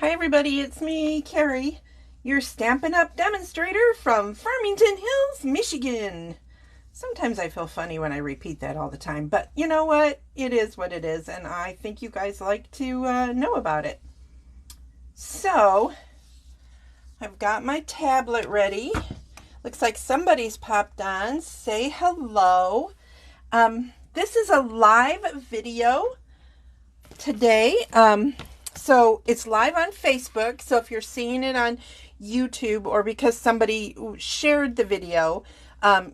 Hi everybody, it's me, Carrie, your Stampin' Up! Demonstrator from Farmington Hills, Michigan. Sometimes I feel funny when I repeat that all the time, but you know what? It is what it is, and I think you guys like to know about it. So, I've got my tablet ready. Looks like somebody's popped on. Say hello. This is a live video today. So it's live on Facebook. So if you're seeing it on YouTube or because somebody shared the video,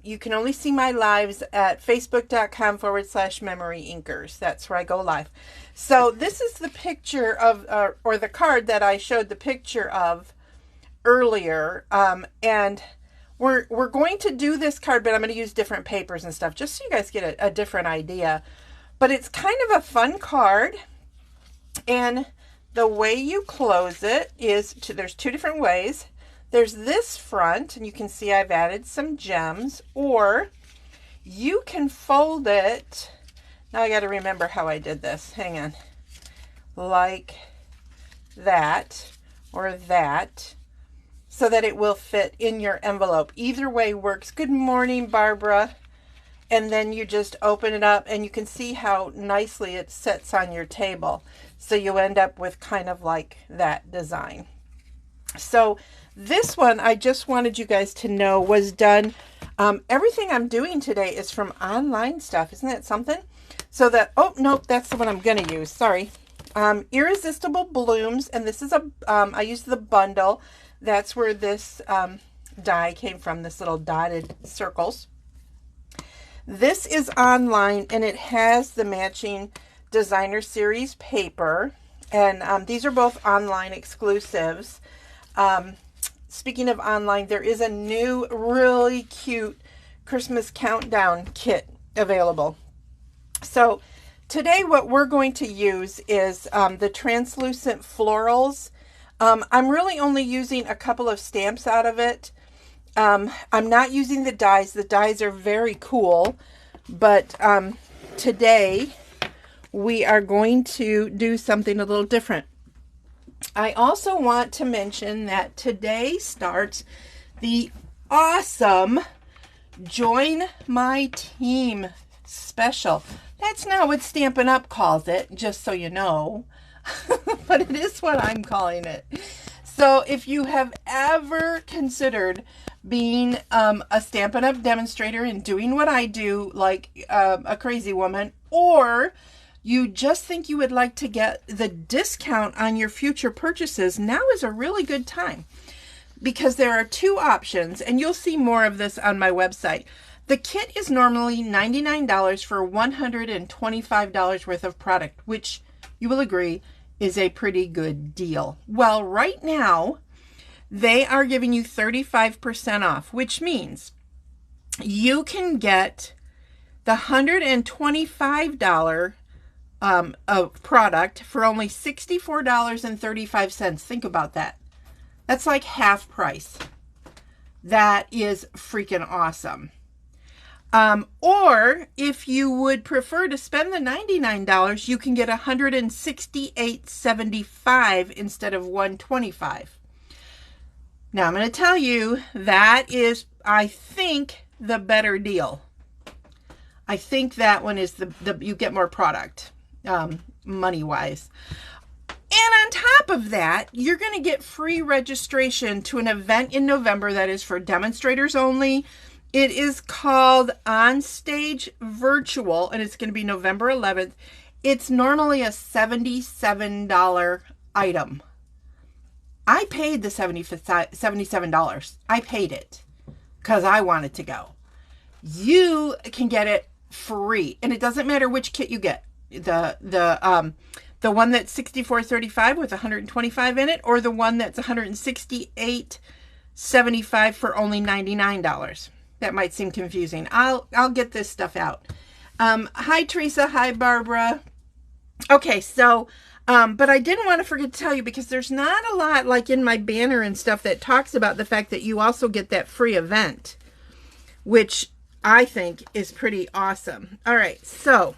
you can only see my lives at facebook.com/MemoryINKers. That's where I go live. So this is the picture of, or the card that I showed the picture of earlier. And we're going to do this card, but I'm going to use different papers and stuff just so you guys get a different idea. But it's kind of a fun card. And the way you close it is, there's two different ways. There's this front, and you can see I've added some gems, or you can fold it. Now I got to remember how I did this. Hang on. Like that, or that, so that it will fit in your envelope. Either way works. Good morning, Barbara. And then you just open it up, and you can see how nicely it sits on your table. So you end up with kind of like that design. So this one, I just wanted you guys to know, was done. Everything I'm doing today is from online stuff. Isn't that something? So that, oh, nope, that's the one I'm going to use. Sorry. Irresistible Blooms. And this is I used the bundle. That's where this die came from, this little dotted circles. This is online, and it has the matching designer series paper, and these are both online exclusives. Speaking of online, there is a new really cute Christmas countdown kit available. So today what we're going to use is the translucent florals. I'm really only using a couple of stamps out of it. I'm not using the dies. The dies are very cool, but today we are going to do something a little different. I also want to mention that today starts the awesome Join My Team special. That's not what Stampin' Up! Calls it, just so you know, but it is what I'm calling it. So if you have ever considered being a Stampin' Up! Demonstrator and doing what I do like a crazy woman, or you just think you would like to get the discount on your future purchases, now is a really good time, because there are two options, and you'll see more of this on my website. The kit is normally $99 for $125 worth of product, which you will agree is a pretty good deal. Well, right now, they are giving you 35% off, which means you can get the $125 of product for only $64.35. Think about that. That's like half price. That is freaking awesome. Or if you would prefer to spend the $99, you can get $168.75 instead of $125. Now I'm going to tell you that is, I think, the better deal. I think that one is the you get more product, money-wise. And on top of that, you're going to get free registration to an event in November that is for demonstrators only. It is called Onstage Virtual, and it's going to be November 11th. It's normally a $77 item. I paid the $77. I paid it because I wanted to go. You can get it free, and it doesn't matter which kit you get. The one that's $64.35 with $125 in it, or the one that's $168.75 for only $99. That might seem confusing. I'll get this stuff out. Hi, Teresa. Hi, Barbara. Okay, so, but I didn't want to forget to tell you, because there's not a lot like in my banner and stuff that talks about the fact that you also get that free event, which I think is pretty awesome. All right, so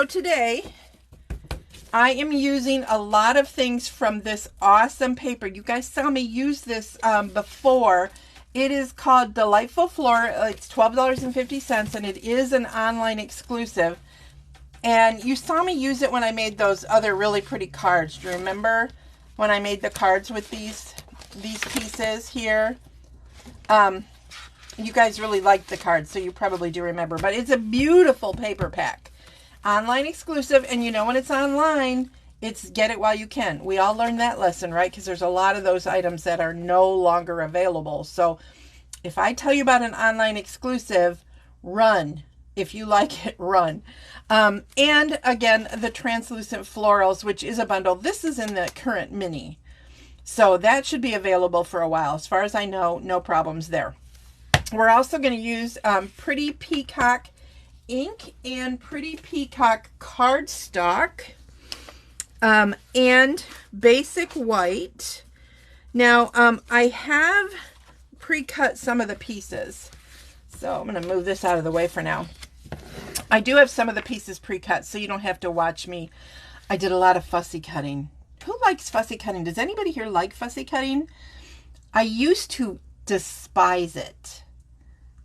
today I am using a lot of things from this awesome paper. You guys saw me use this before. It is called Delightful Floor. It's $12.50, and it is an online exclusive. And you saw me use it when I made those other really pretty cards. Do you remember when I made the cards with these pieces here? You guys really liked the cards, so you probably do remember. But it's a beautiful paper pack. Online exclusive, and you know when it's online, it's get it while you can. We all learned that lesson, right? Because there's a lot of those items that are no longer available. So if I tell you about an online exclusive, run. If you like it, run. And again, the translucent florals, which is a bundle. This is in the current mini. So that should be available for a while. As far as I know, no problems there. We're also going to use Pretty Peacock ink and Pretty Peacock cardstock and basic white. Now, I have pre-cut some of the pieces. So I'm going to move this out of the way for now. I do have some of the pieces pre-cut, so you don't have to watch me. I did a lot of fussy cutting. Who likes fussy cutting? Does anybody here like fussy cutting? I used to despise it.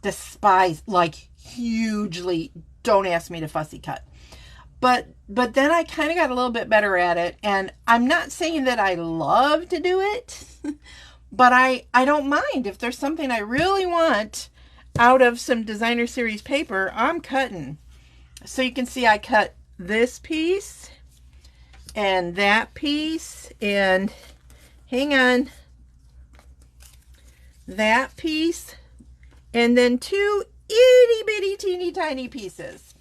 Despise, like hugely. Don't ask me to fussy cut. But then I kind of got a little bit better at it. And I'm not saying that I love to do it, but I don't mind. If there's something I really want out of some designer series paper, I'm cutting. So you can see I cut this piece and that piece and hang on, that piece, and then two itty bitty teeny tiny pieces.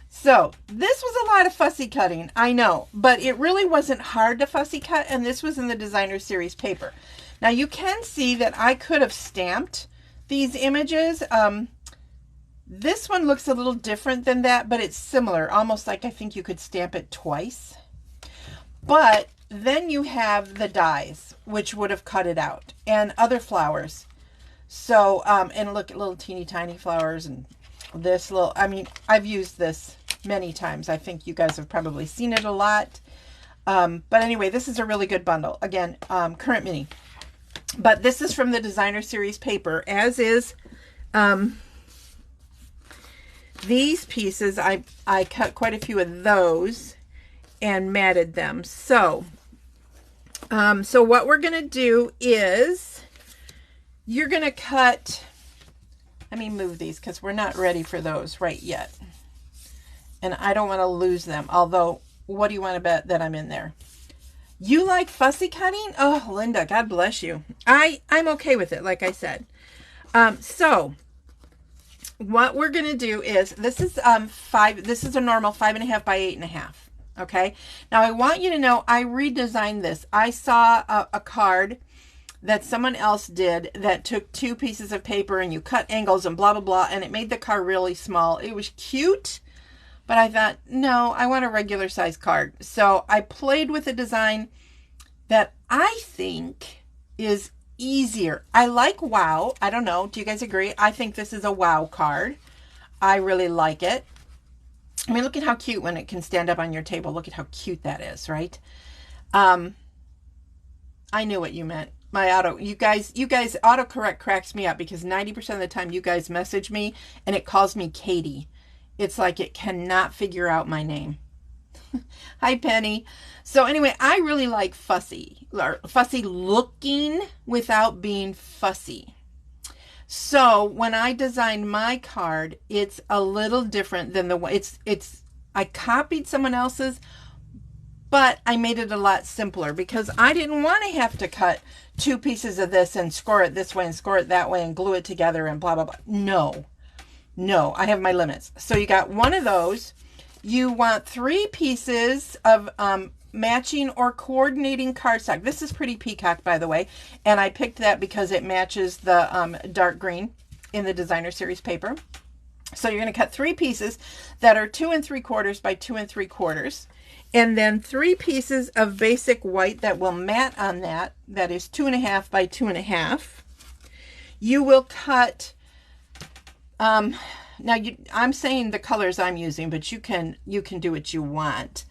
So this was a lot of fussy cutting, I know, but it really wasn't hard to fussy cut, and this was in the designer series paper. Now you can see that I could have stamped these images. This one looks a little different than that, but it's similar, almost like I think you could stamp it twice. But then you have the dies, which would have cut it out, and other flowers. So, and look at little teeny tiny flowers and this little, I mean, I've used this many times. I think you guys have probably seen it a lot. But anyway, this is a really good bundle. Again, current mini. But this is from the designer series paper, as is these pieces. I cut quite a few of those and matted them. So, so what we're going to do is you're going to cut, let me move these because we're not ready for those right yet. And I don't want to lose them. Although, what do you want to bet that I'm in there? You like fussy cutting? Oh, Linda, God bless you. I'm okay with it, like I said. So what we're going to do is, this is this is a normal 5.5 by 8.5. Okay. Now I want you to know I redesigned this. I saw a card that someone else did that took 2 pieces of paper and you cut angles and blah, blah, blah. And it made the card really small. It was cute, but I thought, no, I want a regular size card. So I played with a design that I think is easier. I like wow. I don't know. Do you guys agree? I think this is a wow card. I really like it. I mean, look at how cute when it can stand up on your table. Look at how cute that is, right? I knew what you meant. You guys, autocorrect cracks me up because 90% of the time you guys message me and it calls me Katie. It's like it cannot figure out my name. Hi, Penny. So anyway, I really like fussy looking without being fussy. So when I designed my card, it's a little different than the way I copied someone else's, but I made it a lot simpler because I didn't want to have to cut 2 pieces of this and score it this way and score it that way and glue it together and blah, blah, blah. No, I have my limits. So you got one of those. You want 3 pieces of matching or coordinating cardstock. This is Pretty Peacock, by the way, and I picked that because it matches the dark green in the designer series paper. So you're going to cut 3 pieces that are 2 3/4 by 2 3/4, and then 3 pieces of basic white that will mat on that. That is 2.5 by 2.5. You will cut. Now I'm saying the colors I'm using, but you can do what you want.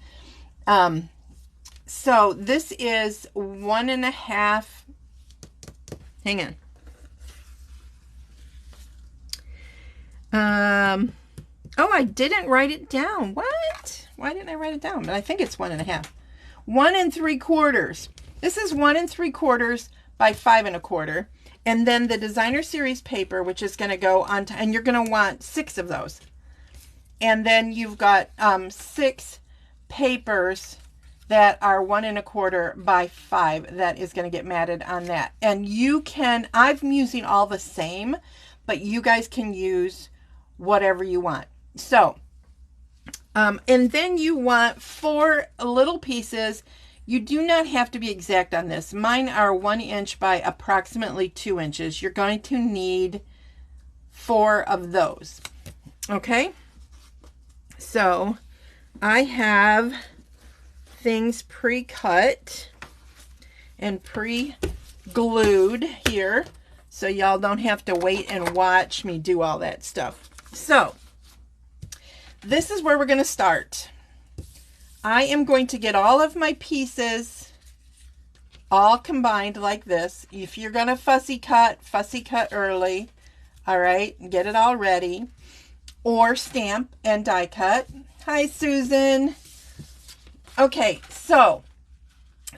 So this is 1.5. Hang on. Oh, I didn't write it down. What? Why didn't I write it down? But I think it's 1.5. 1 3/4. This is 1 3/4 by 5 1/4. And then the designer series paper, which is going to go on, and you're going to want 6 of those. And then you've got 6 papers that are 1 1/4 by 5 that is going to get matted on that. And you can, I'm using all the same, but you guys can use whatever you want. So, and then you want 4 little pieces. You do not have to be exact on this. Mine are 1 inch by approximately 2 inches. You're going to need 4 of those. Okay. So I have things pre-cut and pre-glued here, so y'all don't have to wait and watch me do all that stuff. So this is where we're going to start. I am going to get all of my pieces all combined like this. If you're going to fussy cut early. All right, get it all ready. Or stamp and die cut. Hi, Susan. Okay, so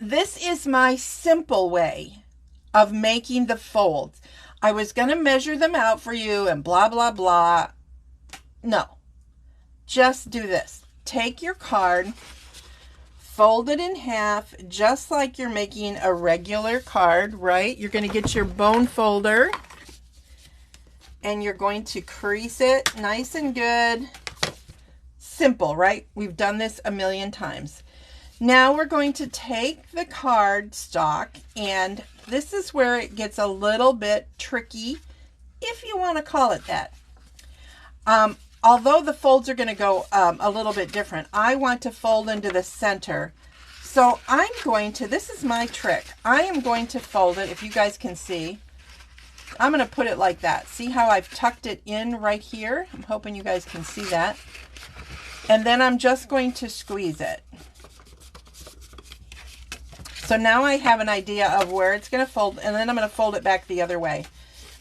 this is my simple way of making the folds. I was going to measure them out for you and blah, blah, blah. No, just do this. Take your card, fold it in half, just like you're making a regular card, right? You're going to get your bone folder and you're going to crease it nice and good. Simple, right? We've done this a million times. Now we're going to take the card stock, and this is where it gets a little bit tricky, if you want to call it that. Although the folds are going to go a little bit different, I want to fold into the center. So I'm going to, this is my trick. I am going to fold it, if you guys can see. I'm going to put it like that. See how I've tucked it in right here? I'm hoping you guys can see that. And then I'm just going to squeeze it. So now I have an idea of where it's going to fold, and then I'm going to fold it back the other way.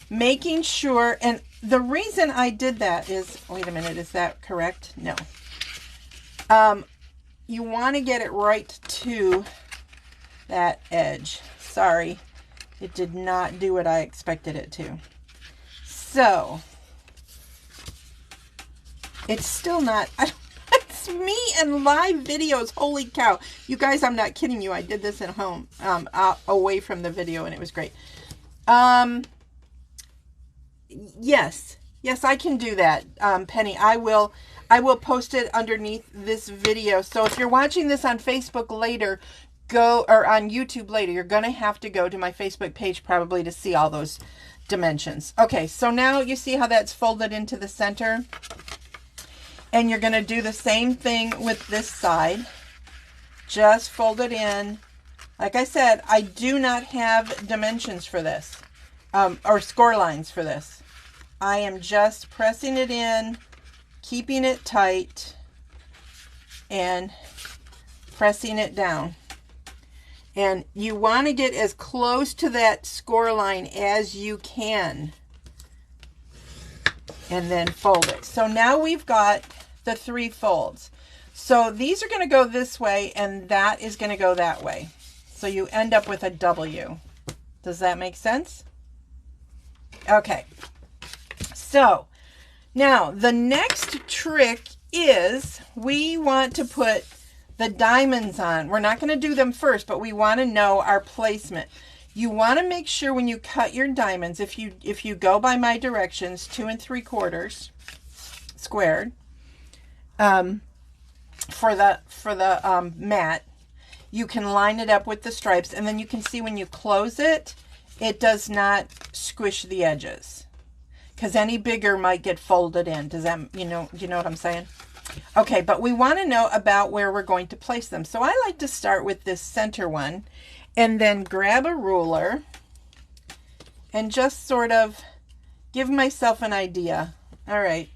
Making sure, and the reason I did that is, wait a minute, is that correct? No. You want to get it right to that edge. Sorry, it did not do what I expected it to. So, it's still not, it's me and live videos, holy cow. You guys, I'm not kidding you, I did this at home, away from the video, and it was great. Yes, I can do that, Penny. I will post it underneath this video. So if you're watching this on Facebook later, or on YouTube later, you're going to have to go to my Facebook page probably to see all those dimensions. Okay, so now you see how that's folded into the center. And you're going to do the same thing with this side. Just fold it in. Like I said, I do not have dimensions for this, or score lines for this. I am just pressing it in, keeping it tight, and pressing it down. And you want to get as close to that score line as you can. And then fold it. So now we've got the 3 folds. So these are going to go this way, and that is going to go that way. So you end up with a W. Does that make sense? Okay. So now the next trick is we want to put the diamonds on. We're not going to do them first, but we want to know our placement. You want to make sure when you cut your diamonds, if you go by my directions, 2 3/4 squared, for the mat, you can line it up with the stripes, and then you can see when you close it, it does not squish the edges, because any bigger might get folded in. Does that, you know what I'm saying? Okay, but we want to know about where we're going to place them. So I like to start with this center one, and then grab a ruler and just sort of give myself an idea. All right,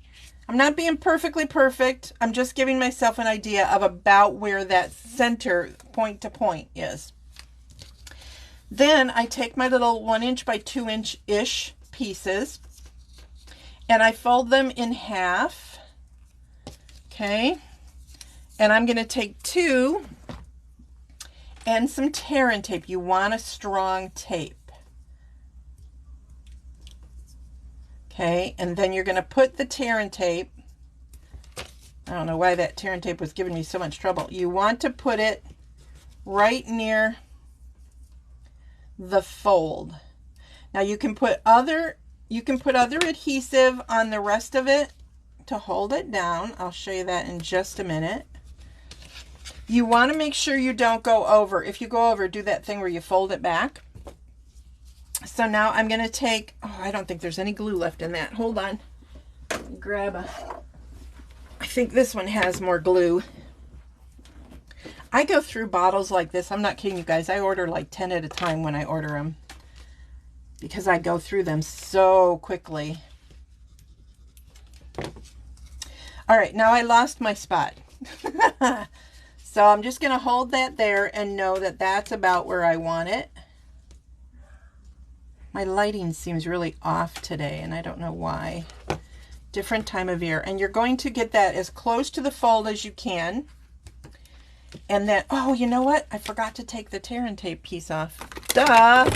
I'm not being perfectly perfect. I'm just giving myself an idea of about where that center point to point is. Then I take my little 1 inch by 2 inch-ish pieces and I fold them in half. Okay. And I'm going to take 2 and some tear and tape. You want a strong tape. Okay, and then you're going to put the tear and tape. I don't know why that tear and tape was giving me so much trouble. You want to put it right near the fold. Now you can put other adhesive on the rest of it to hold it down. I'll show you that in just a minute. You want to make sure you don't go over. If you go over, do that thing where you fold it back. So now I'm going to take, oh, I don't think there's any glue left in that. Hold on. I think this one has more glue. I go through bottles like this. I'm not kidding you guys. I order like 10 at a time when I order them because I go through them so quickly. All right, now I lost my spot. So I'm just going to hold that there and know that that's about where I want it. My lighting seems really off today, and I don't know why. Different time of year. And you're going to get that as close to the fold as you can. And then, oh, you know what? I forgot to take the tear and tape piece off. Duh!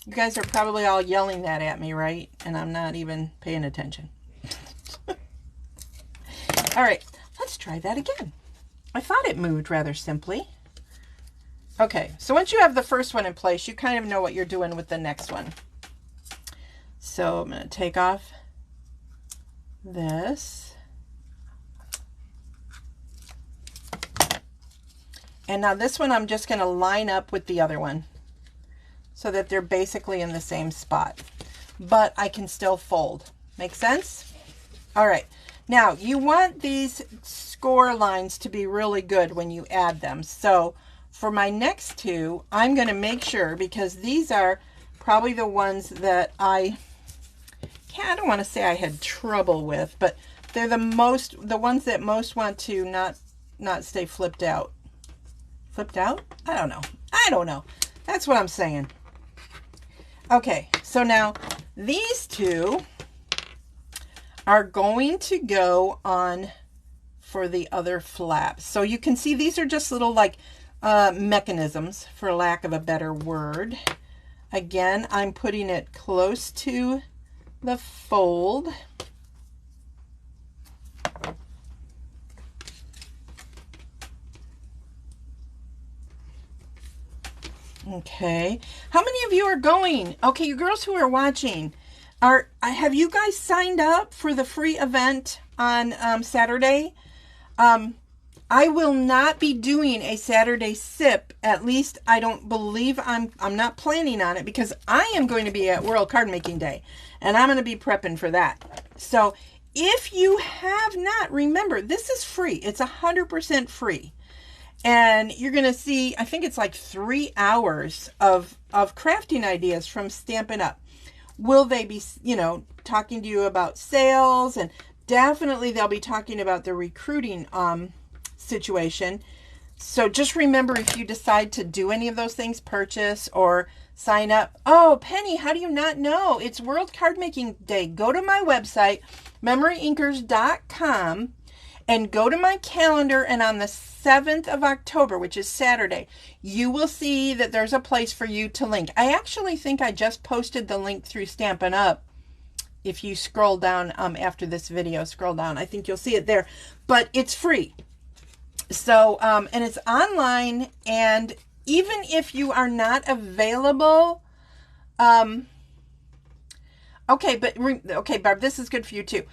You guys are probably all yelling that at me, right? And I'm not even paying attention. All right, let's try that again. I thought it moved rather simply. Okay, so once you have the first one in place, you kind of know what you're doing with the next one. So I'm going to take off this. And now this one I'm just going to line up with the other one so that they're basically in the same spot. But I can still fold. Make sense? All right. Now, you want these score lines to be really good when you add them. So for my next two, I'm going to make sure, because these are probably the ones that I don't want to say I had trouble with, but they're the ones that most want to not stay flipped out. Flipped out? I don't know. I don't know. That's what I'm saying. Okay, so now these two are going to go on for the other flaps. So you can see these are just little like mechanisms, for lack of a better word. Again, I'm putting it close to the fold. Okay, how many of you are going? Okay, you girls who are watching, have you guys signed up for the free event on Saturday? I will not be doing a Saturday sip. At least I don't believe I'm not planning on it, because I am going to be at World Card Making Day and I'm going to be prepping for that. So if you have not, remember, this is free. It's 100% free. And you're going to see, I think it's like 3 hours of crafting ideas from Stampin' Up. Will they be, talking to you about sales? And definitely they'll be talking about the recruiting situation. So just remember, if you decide to do any of those things, purchase or sign up. Oh, Penny, how do you not know? It's World Card Making Day. Go to my website, MemoryINKers.com, and go to my calendar, and on the 7th of October, which is Saturday, you will see that there's a place for you to link. I actually think I just posted the link through Stampin' Up. If you scroll down after this video, scroll down, I think you'll see it there. But it's free. So, and it's online, and even if you are not available, okay, Barb, this is good for you too.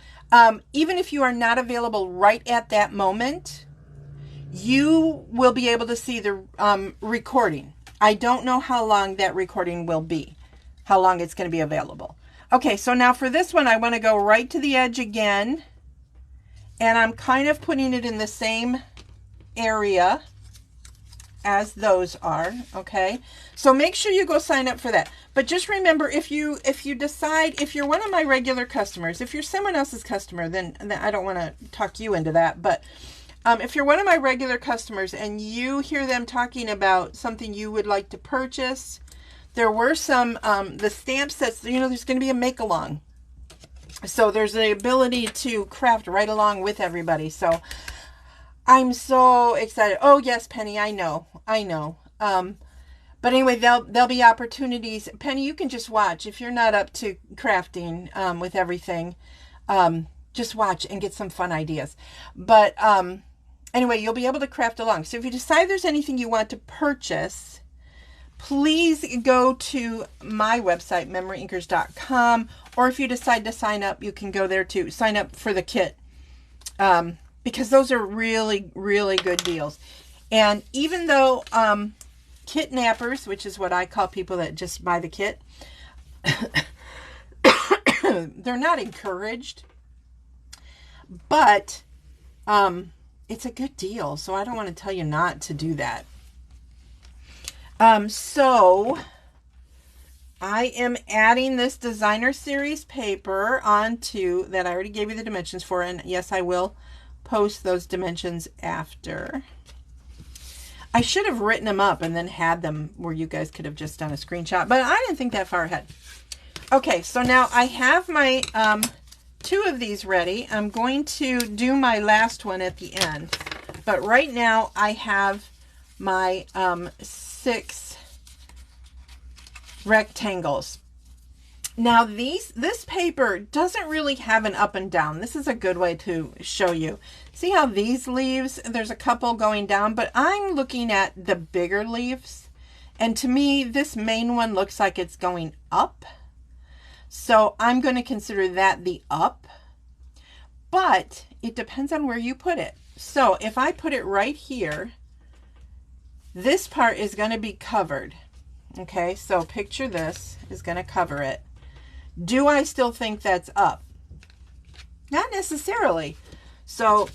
Even if you are not available right at that moment, you will be able to see the recording. I don't know how long that recording will be, how long it's going to be available. Okay, so now for this one, I want to go right to the edge again, and I'm kind of putting it in the same area as those are. Okay, so make sure you go sign up for that. But just remember, if you decide, if you're one of my regular customers, if you're someone else's customer, then I don't want to talk you into that. But if you're one of my regular customers and you hear them talking about something you would like to purchase, there were some, the stamp sets, you know, there's going to be a make-along. So there's the ability to craft right along with everybody. So I'm so excited. Oh, yes, Penny, I know. But anyway, there'll be opportunities. Penny, you can just watch. If you're not up to crafting with everything, just watch and get some fun ideas. But anyway, you'll be able to craft along. So if you decide there's anything you want to purchase, please go to my website, MemoryINKers.com, or if you decide to sign up, you can go there too. Sign up for the kit, because those are really, really good deals. And even though kit nappers, which is what I call people that just buy the kit, they're not encouraged, but it's a good deal. So I don't want to tell you not to do that. So I am adding this designer series paper onto that I already gave you the dimensions for, and yes, I will post those dimensions after. I should have written them up and then had them where you guys could have just done a screenshot, but I didn't think that far ahead. Okay, so now I have my 2 of these ready. I'm going to do my last one at the end, but right now I have my 6 rectangles. Now this paper doesn't really have an up and down. This is a good way to show you. See how these leaves, there's a couple going down, but I'm looking at the bigger leaves, and to me this main one looks like it's going up. So I'm going to consider that the up, but it depends on where you put it. So if I put it right here, this part is going to be covered. Okay, so picture this is going to cover it. Do I still think that's up? Not necessarily. So,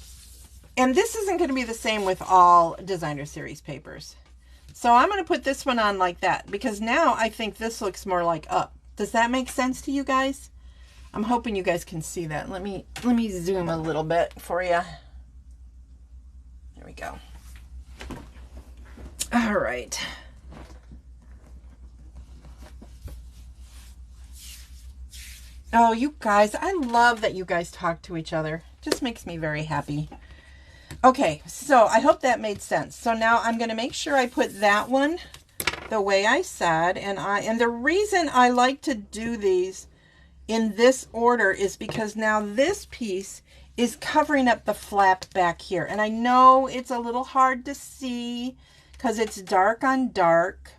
and this isn't going to be the same with all designer series papers. So I'm going to put this one on like that, because now I think this looks more like up. Does that make sense to you guys? I'm hoping you guys can see that. Let me zoom a little bit for you. There we go. All right. Oh, you guys, I love that you guys talk to each other. Just makes me very happy. Okay, so I hope that made sense. So now I'm going to make sure I put that one the way I said, and the reason I like to do these in this order is because now this piece is covering up the flap back here. And I know it's a little hard to see because it's dark on dark,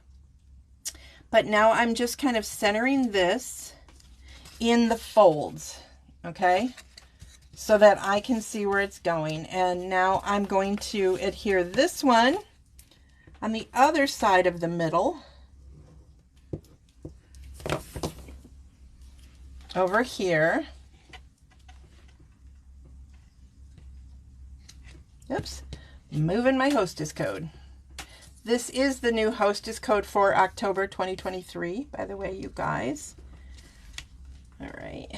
but now I'm just kind of centering this in the folds, okay, so that I can see where it's going. And now I'm going to adhere this one on the other side of the middle over here. Oops, moving my hostess code. This is the new hostess code for October 2023, by the way, you guys. All right.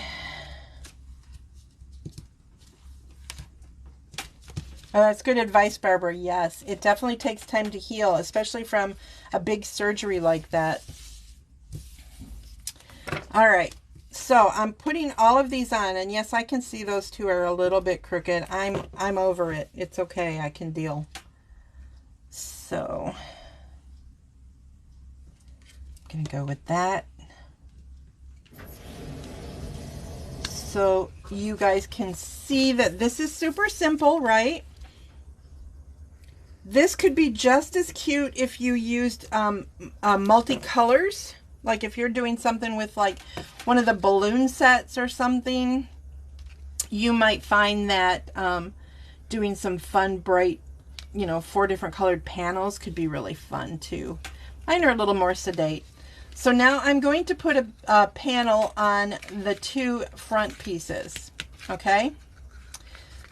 Oh, that's good advice, Barbara. Yes, it definitely takes time to heal, especially from a big surgery like that. All right. So I'm putting all of these on, and yes, I can see those two are a little bit crooked. I'm over it. It's okay. I can deal. So I'm gonna go with that. So you guys can see that this is super simple, right? This could be just as cute if you used multicolors. Like if you're doing something with like one of the balloon sets or something, you might find that doing some fun, bright, 4 different colored panels could be really fun too. Mine are a little more sedate. So now I'm going to put a panel on the 2 front pieces, okay?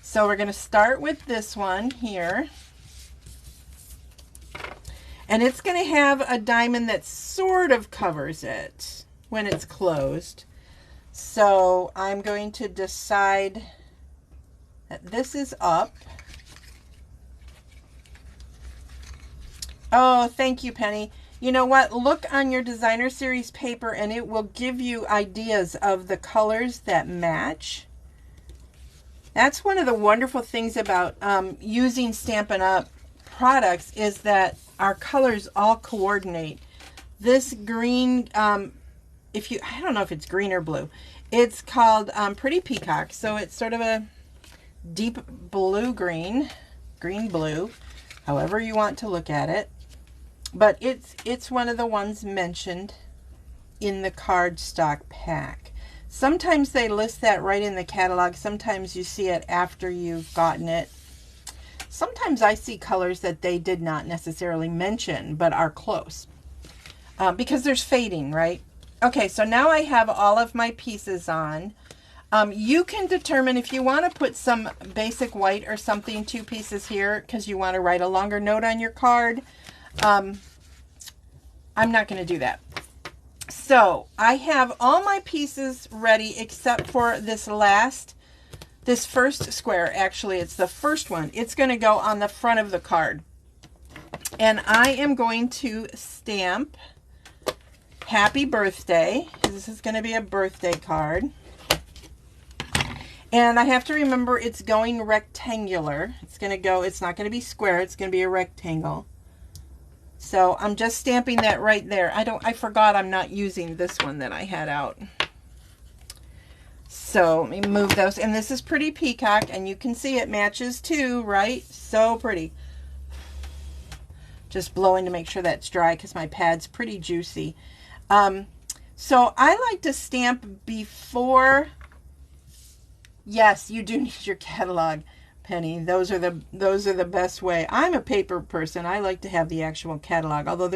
So we're going to start with this one here. And it's going to have a diamond that sort of covers it when it's closed. So I'm going to decide that this is up. Oh, thank you, Penny. You know what? Look on your designer series paper and it will give you ideas of the colors that match. That's one of the wonderful things about using Stampin' Up! Products is that our colors all coordinate. This green, I don't know if it's green or blue. It's called Pretty Peacock. So it's sort of a deep blue-green, green-blue, however you want to look at it. But it's one of the ones mentioned in the cardstock pack. Sometimes they list that right in the catalog. Sometimes you see it after you've gotten it. Sometimes I see colors that they did not necessarily mention, but are close. Because there's fading, right? Okay, so now I have all of my pieces on. You can determine if you want to put some basic white or something, 2 pieces here, because you want to write a longer note on your card. I'm not going to do that. So I have all my pieces ready except for this first square. Actually, it's the first one. It's going to go on the front of the card. And I am going to stamp Happy Birthday. This is going to be a birthday card. And I have to remember it's going rectangular. It's not going to be square. It's going to be a rectangle. So I'm just stamping that right there. I forgot I'm not using this one that I had out. So let me move those. And this is Pretty Peacock, and you can see it matches too, right? So pretty. Just blowing to make sure that's dry because my pad's pretty juicy. So I like to stamp before. Yes, you do need your catalog, Penny. Those are the best way. I'm a paper person. I like to have the actual catalog. Although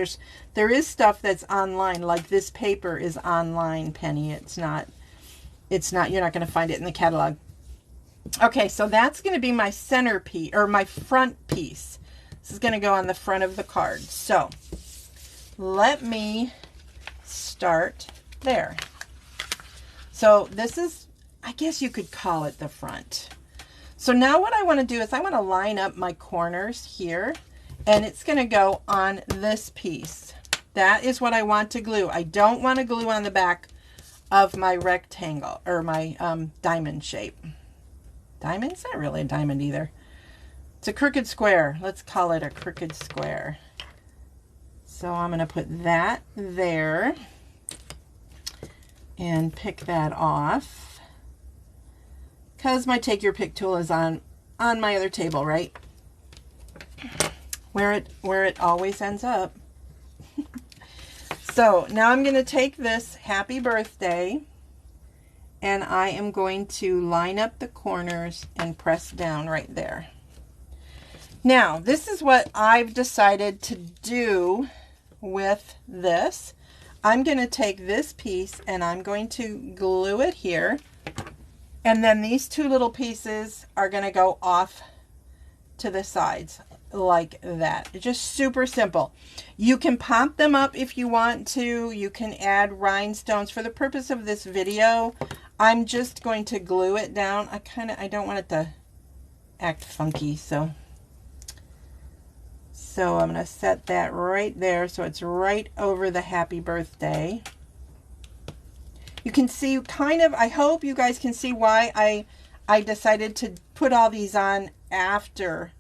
there is stuff that's online, like this paper is online, Penny. It's not, you're not going to find it in the catalog. Okay, so that's going to be my center piece, or my front piece. This is going to go on the front of the card. So let me start there. So this is, I guess you could call it the front. So now what I want to do is I want to line up my corners here, and it's going to go on this piece. That is what I want to glue. I don't want to glue on the back of my rectangle, or my diamond shape. Diamond's not really a diamond either. It's a crooked square. Let's call it a crooked square. So I'm going to put that there and pick that off. Because my Take Your Pick tool is on my other table, right? Where it always ends up. So now I'm going to take this Happy Birthday, and I am going to line up the corners and press down right there. Now, this is what I've decided to do with this. I'm going to take this piece and I'm going to glue it here. And then these 2 little pieces are going to go off to the sides like that. It's just super simple. You can pop them up if you want to. You can add rhinestones. For the purpose of this video, I'm just going to glue it down. I don't want it to act funky, so I'm going to set that right there so it's right over the Happy Birthday. You can see I hope you guys can see why I decided to put all these on after.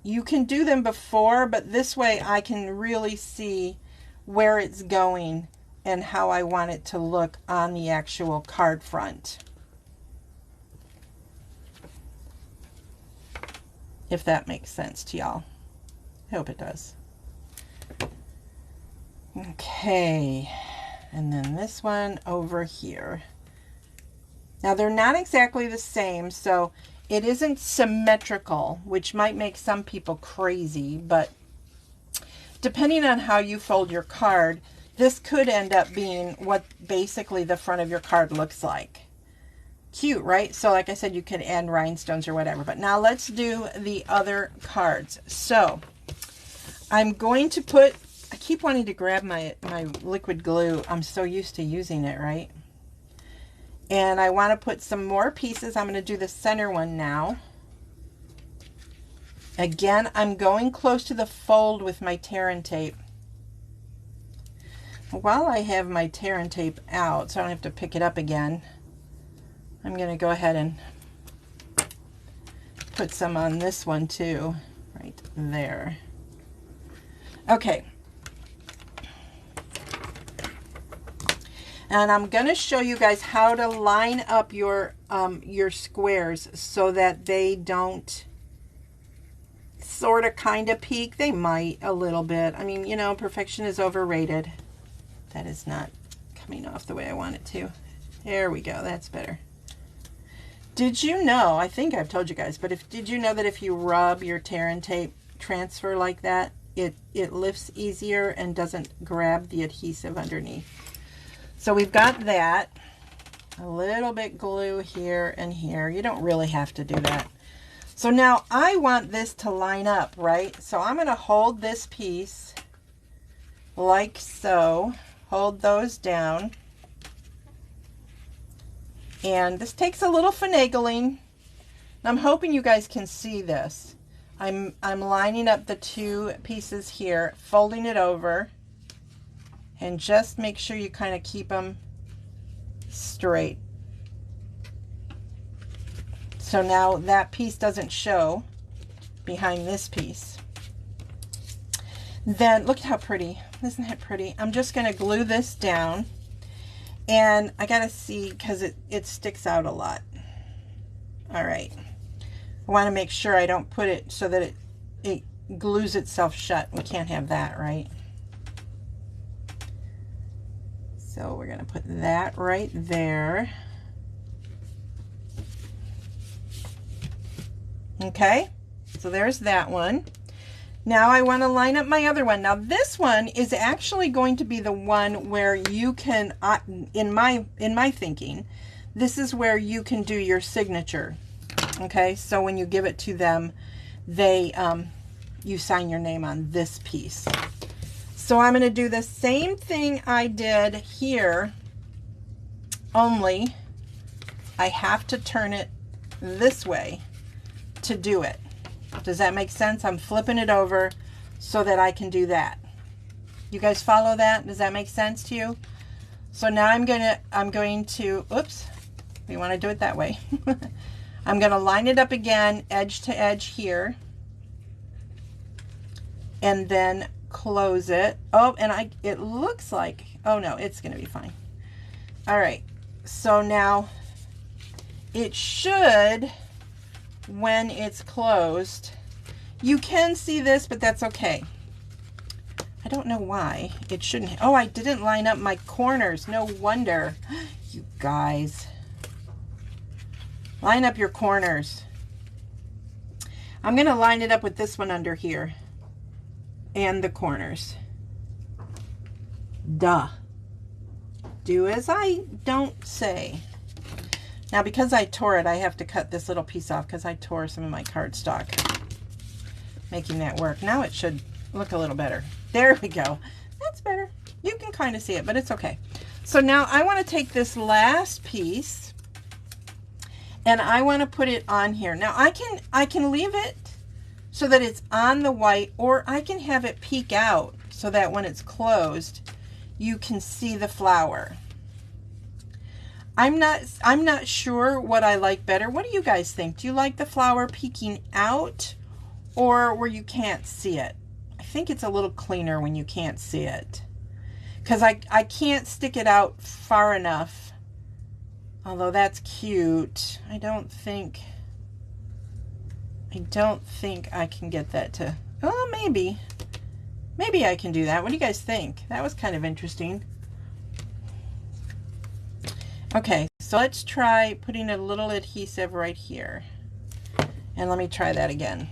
You can do them before, but this way I can really see where it's going and how I want it to look on the actual card front. If that makes sense to y'all. I hope it does. Okay. And then this one over here. Now they're not exactly the same, so it isn't symmetrical, which might make some people crazy, but depending on how you fold your card, this could end up being what basically the front of your card looks like. Cute, right? So like I said, you could add rhinestones or whatever. But now let's do the other cards. So I'm going to put, I keep wanting to grab my liquid glue. I'm so used to using it, right? And I want to put some more pieces. I'm going to do the center one now. Again, I'm going close to the fold with my tear and tape. While I have my tear and tape out, so I don't have to pick it up again, I'm going to go ahead and put some on this one too, right there. Okay. And I'm going to show you guys how to line up your squares so that they don't sort of kind of peak. They might a little bit. I mean, you know, perfection is overrated. That is not coming off the way I want it to. There we go. That's better. Did you know, I think I've told you guys, but did you know that if you rub your tear and tape transfer like that, it lifts easier and doesn't grab the adhesive underneath? So we've got that. A little bit glue here and here. You don't really have to do that. So now I want this to line up, right? So I'm going to hold this piece like so. Hold those down. And this takes a little finagling. I'm hoping you guys can see this. I'm lining up the two pieces here, folding it over, and just make sure you kind of keep them straight. So now that piece doesn't show behind this piece. Then look at how pretty. Isn't that pretty? I'm just going to glue this down. And I got to see, because it sticks out a lot. All right. I want to make sure I don't put it so that it glues itself shut. We can't have that, right? So we're going to put that right there. Okay, so there's that one. Now I want to line up my other one. Now this one is actually going to be the one where you can, in my thinking, this is where you can do your signature. Okay, so when you give it to them, they you sign your name on this piece. So I'm going to do the same thing I did here, only I have to turn it this way to do it. Does that make sense? I'm flipping it over so that I can do that. You guys follow that? Does that make sense to you? So now I'm going to, oops, we want to do it that way. I'm going to line it up again, edge to edge here, and then close it. Oh, and it looks like, oh no, it's going to be fine. All right, so now it should, when it's closed, you can see this, but that's okay. I don't know why it shouldn't. Oh, I didn't line up my corners. No wonder. You guys, line up your corners. I'm going to line it up with this one under here and the corners. Duh. Do as I don't say. Now, because I tore it, I have to cut this little piece off because I tore some of my cardstock, making that work. Now it should look a little better. There we go. That's better. You can kind of see it, but it's okay. So now I want to take this last piece and I want to put it on here. Now I can leave it so that it's on the white, or I can have it peek out so that when it's closed, you can see the flower. I'm not sure what I like better. What do you guys think? Do you like the flower peeking out or where you can't see it? I think it's a little cleaner when you can't see it, because I can't stick it out far enough. Although that's cute, I don't think I can get that to, oh, maybe I can do that. What do you guys think? That was kind of interesting. Okay, so let's try putting a little adhesive right here. And let me try that again.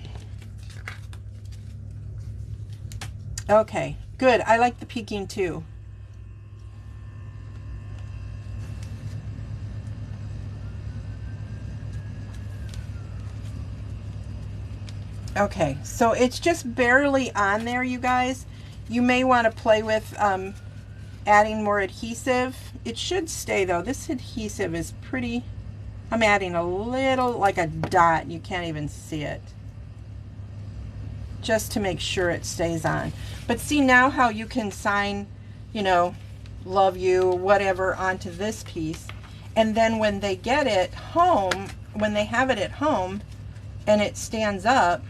Okay, good. I like the peeking too. Okay, so it's just barely on there, you guys. You may want to play with adding more adhesive. It should stay though. This adhesive is pretty, I'm adding a little, like a dot. You can't even see it. Just to make sure it stays on. But see now how you can sign, you know, love you, whatever, onto this piece. And then when they get it home, when they have it at home and it stands up,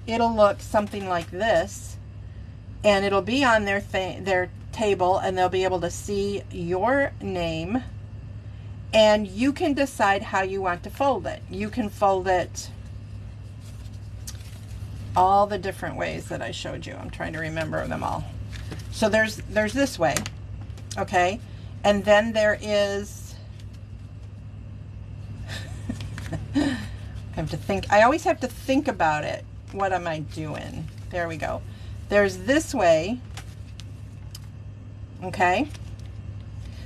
it'll look something like this. And it'll be on their table, and they'll be able to see your name. And you can decide how you want to fold it. You can fold it all the different ways that I showed you. I'm trying to remember them all. So there's this way, okay? And then there is, I have to think, I always have to think about it. What am I doing? There we go. There's this way, okay?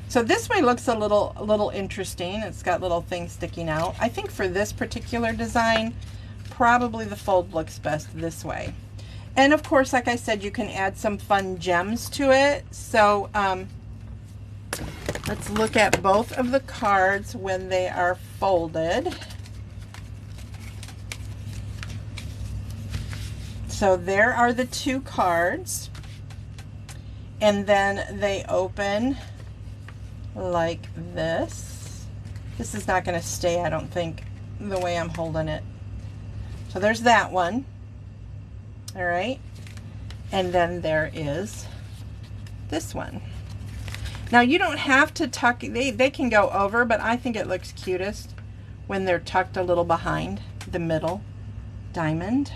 So this way looks a little interesting. It's got little things sticking out. I think for this particular design, probably the fold looks best this way. And of course, like I said, you can add some fun gems to it. So let's look at both of the cards when they are folded. So there are the two cards, and then they open like this. This is not going to stay, I don't think, the way I'm holding it. So there's that one. All right. And then there is this one. Now you don't have to tuck, they can go over, but I think it looks cutest when they're tucked a little behind the middle diamond.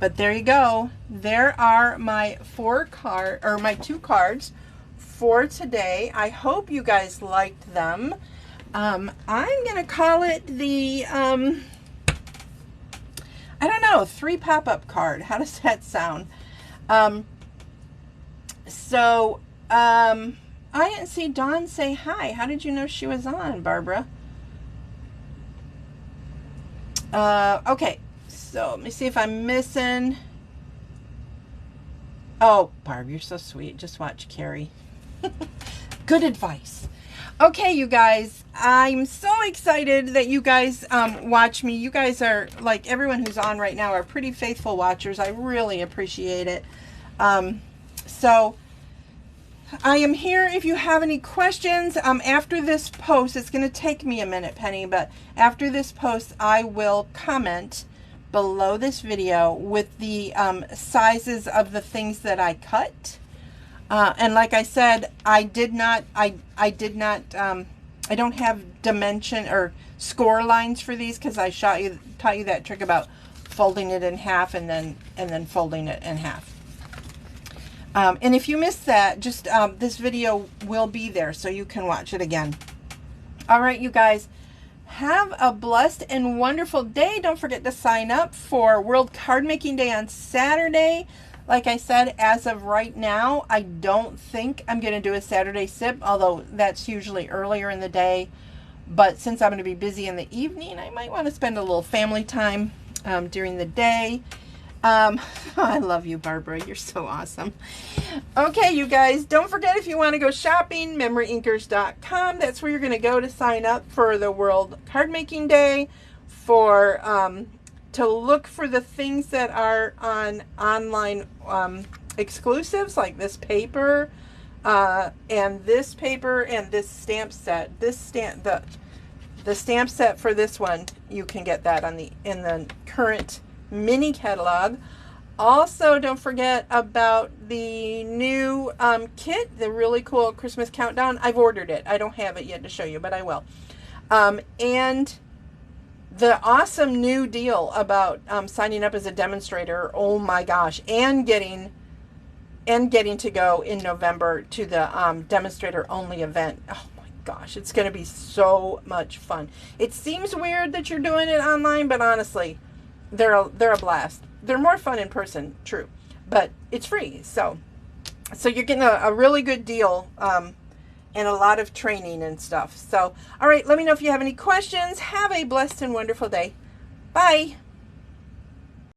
But there you go. There are my my two cards for today. I hope you guys liked them. I'm gonna call it the I don't know, 3 pop-up card. How does that sound? I didn't see Dawn say hi. How did you know she was on, Barbara? Okay, so let me see if I'm missing. Oh, Barb, you're so sweet. Just watch Carrie. Good advice. Okay, you guys, I'm so excited that you guys watch me. You guys are, like everyone who's on right now, are pretty faithful watchers. I really appreciate it. So I am here if you have any questions. After this post, it's going to take me a minute, Penny, but after this post, I will comment below this video with the sizes of the things that I cut. And like I said, I don't have dimension or score lines for these because I taught you that trick about folding it in half and then folding it in half. And if you missed that, just this video will be there so you can watch it again. All right, you guys, have a blessed and wonderful day. Don't forget to sign up for World Card Making Day on Saturday. Like I said, as of right now, I don't think I'm going to do a Saturday sip, although that's usually earlier in the day. But since I'm going to be busy in the evening, I might want to spend a little family time during the day. I love you, Barbara. You're so awesome. Okay, you guys, don't forget, if you want to go shopping, MemoryINKers.com. That's where you're going to go to sign up for the World Card Making Day, for to look for the things that are on online exclusives, like this paper and this paper and this stamp set. The stamp set for this one, you can get that on in the current mini catalog. Also, don't forget about the new kit, the really cool Christmas countdown. I've ordered it. I don't have it yet to show you, but I will. And the awesome new deal about signing up as a demonstrator. Oh my gosh. And getting to go in November to the demonstrator only event. Oh my gosh, it's going to be so much fun. It seems weird that you're doing it online, but honestly, they're a blast. They're more fun in person, true, but it's free. So you're getting a really good deal and a lot of training and stuff. So, all right, let me know if you have any questions. Have a blessed and wonderful day. Bye.